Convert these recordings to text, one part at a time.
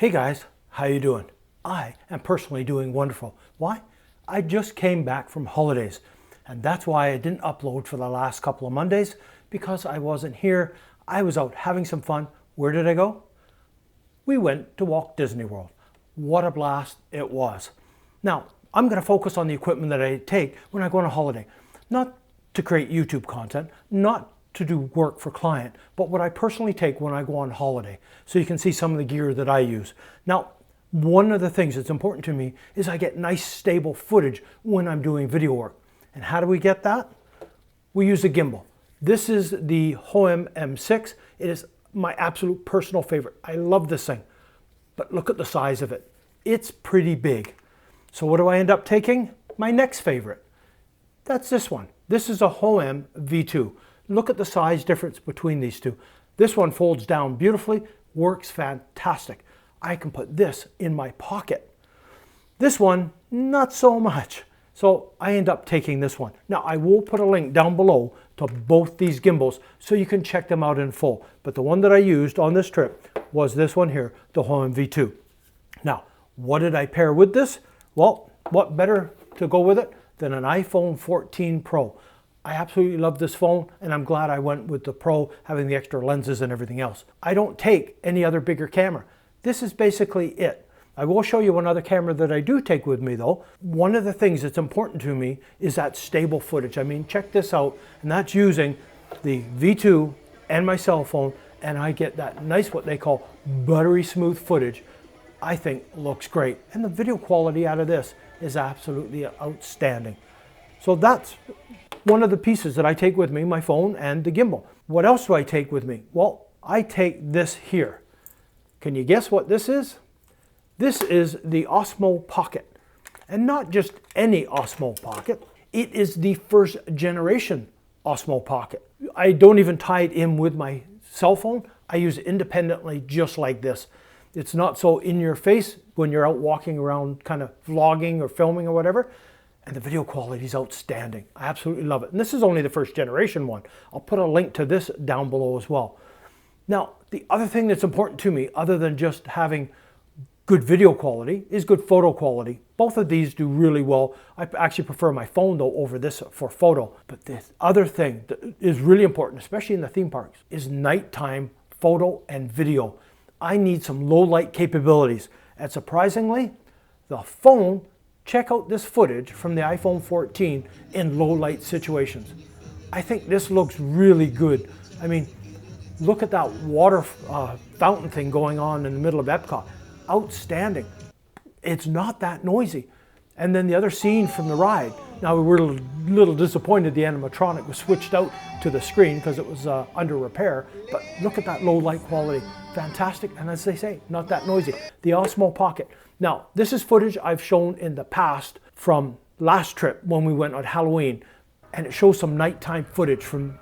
Hey guys, how you doing? I am personally doing wonderful. Why? I just came back from holidays, and that's why I didn't upload for the last couple of Mondays, because I wasn't here. I was out having some fun. Where did I go? We went to Walt Disney World. What a blast it was. Now, I'm going to focus on the equipment that I take when I go on a holiday. Not to create YouTube content, not to do work for client, but what I personally take when I go on holiday. So you can see some of the gear that I use. Now, one of the things that's important to me is I get nice stable footage when I'm doing video work. And how do we get that? We use a gimbal. This is the Hohem M6. It is my absolute personal favorite. I love this thing, but look at the size of it. It's pretty big. So what do I end up taking? My next favorite. That's this one. This is a Hohem V2. Look at the size difference between these two. This one folds down beautifully, works fantastic. I can put this in my pocket. This one, not so much. So I end up taking this one. Now I will put a link down below to both these gimbals so you can check them out in full. But the one that I used on this trip was this one here, the Hohem V2. Now, what did I pair with this? Well, what better to go with it than an iPhone 14 Pro? I absolutely love this phone, and I'm glad I went with the Pro, having the extra lenses and everything else. I don't take any other bigger camera. This is basically it. I will show you one other camera that I do take with me though. One of the things that's important to me is that stable footage. I mean, check this out, and that's using the V2 and my cell phone, and I get that nice, what they call buttery smooth footage. I think looks great. And the video quality out of this is absolutely outstanding. So that's one of the pieces that I take with me, my phone and the gimbal. What else do I take with me? Well, I take this here. Can you guess what this is? This is the Osmo Pocket. And not just any Osmo Pocket. It is the first generation Osmo Pocket. I don't even tie it in with my cell phone. I use it independently just like this. It's not so in your face when you're out walking around kind of vlogging or filming or whatever. And the video quality is outstanding. I absolutely love it. And this is only the first generation one. I'll put a link to this down below as well. Now, the other thing that's important to me, other than just having good video quality, is good photo quality. Both of these do really well. I actually prefer my phone though over this for photo. But the other thing that is really important, especially in the theme parks, is nighttime photo and video. I need some low light capabilities. And surprisingly, the phone, check out this footage from the iPhone 14 in low light situations. I think this looks really good. I mean, look at that water fountain thing going on in the middle of Epcot. Outstanding. It's not that noisy. And then the other scene from the ride. Now we were a little disappointed the animatronic was switched out to the screen because it was under repair. But look at that low light quality. Fantastic. And as they say, not that noisy. The Osmo Pocket. Now, this is footage I've shown in the past from last trip when we went on Halloween, and it shows some nighttime footage from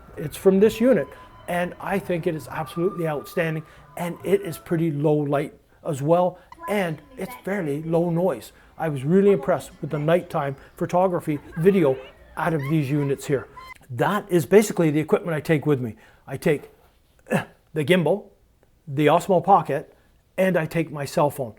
this unit, and I think it is absolutely outstanding, and it is pretty low light as well, and it's fairly low noise. I was really impressed with the nighttime photography video out of these units here. That is basically the equipment I take with me. I take the gimbal, the Osmo Pocket, and I take my cell phone.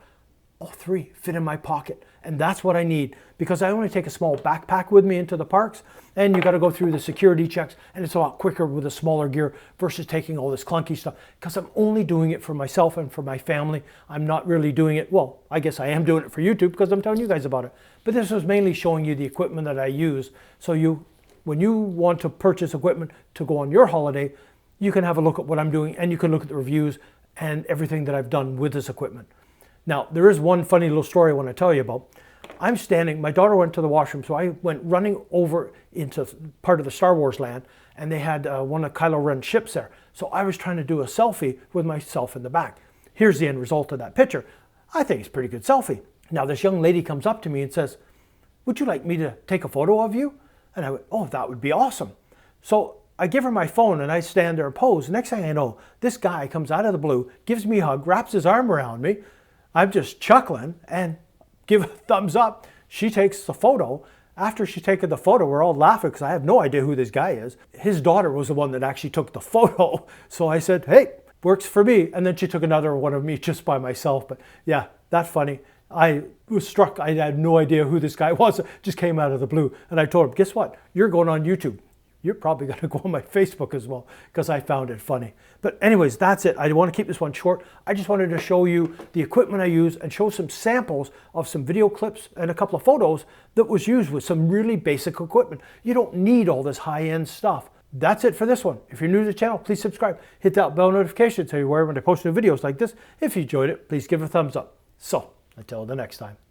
All three fit in my pocket, and that's what I need because I only take a small backpack with me into the parks, and you got to go through the security checks, and it's a lot quicker with a smaller gear versus taking all this clunky stuff because I'm only doing it for myself and for my family. I'm not really doing it, well, I guess I am doing it for YouTube because I'm telling you guys about it, but this was mainly showing you the equipment that I use, so when you want to purchase equipment to go on your holiday, you can have a look at what I'm doing, and you can look at the reviews and everything that I've done with this equipment. Now, there is one funny little story I want to tell you about. I'm standing, my daughter went to the washroom, so I went running over into part of the Star Wars land, and they had one of Kylo Ren's ships there. So I was trying to do a selfie with myself in the back. Here's the end result of that picture. I think it's a pretty good selfie. Now, this young lady comes up to me and says, "Would you like me to take a photo of you?" And I went, "Oh, that would be awesome." So I give her my phone, and I stand there and pose. Next thing I know, this guy comes out of the blue, gives me a hug, wraps his arm around me. I'm just chuckling and give a thumbs up. She takes the photo. After she's taken the photo, we're all laughing because I have no idea who this guy is. His daughter was the one that actually took the photo. So I said, "Hey, works for me. And then she took another one of me just by myself. But yeah, that's funny. I was struck. I had no idea who this guy was. It just came out of the blue. And I told him, guess what? You're going on YouTube. You're probably going to go on my Facebook as well, because I found it funny. But anyways, that's it. I want to keep this one short. I just wanted to show you the equipment I use and show some samples of some video clips and a couple of photos that was used with some really basic equipment. You don't need all this high-end stuff. That's it for this one. If you're new to the channel, please subscribe. Hit that bell notification so you're aware when I post new videos like this. If you enjoyed it, please give it a thumbs up. So, until the next time.